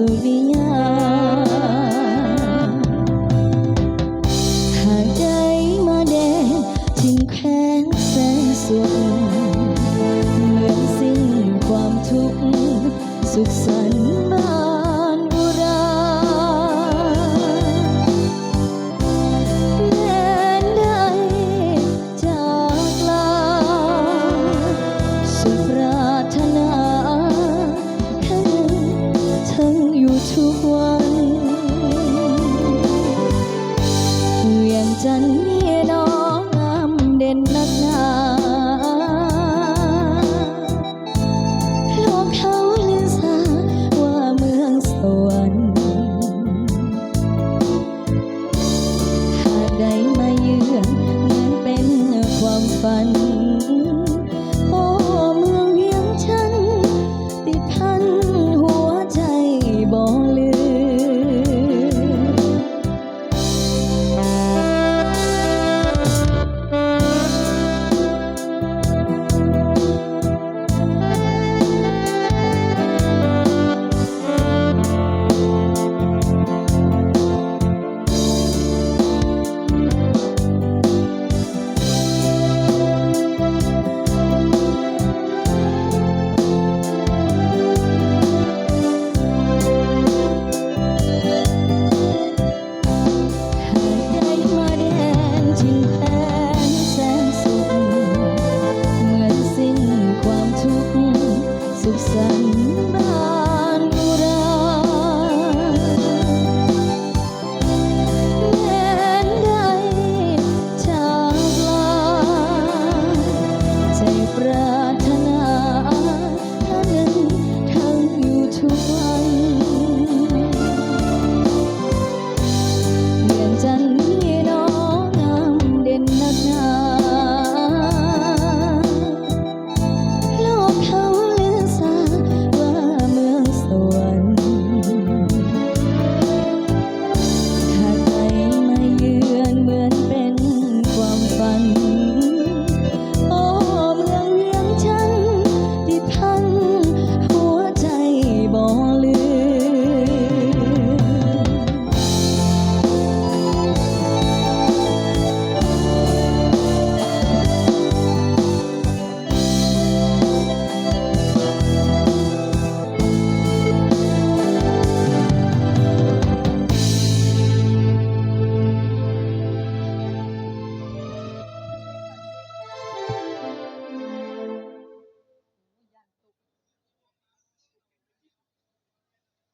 สุริยาหากใจมาแดงทิ้งแขนแสนสุขเหมือนสิ้นความทุกข์สุขสันต์บ้านอุราแม้ได้จากลาสุดปรารถนาทั้งอยู่ทุกวันเวียงจันทร์นี่น้องงามเด่นนักหนาโลกเขาลือสาว่าเมืองสวรรค์หากได้มาเยือนเหมือนเป็นความฝันโอ้เมืองเวียงจันทร์ติดพันหัวใจบ่ลืมสุขสันต์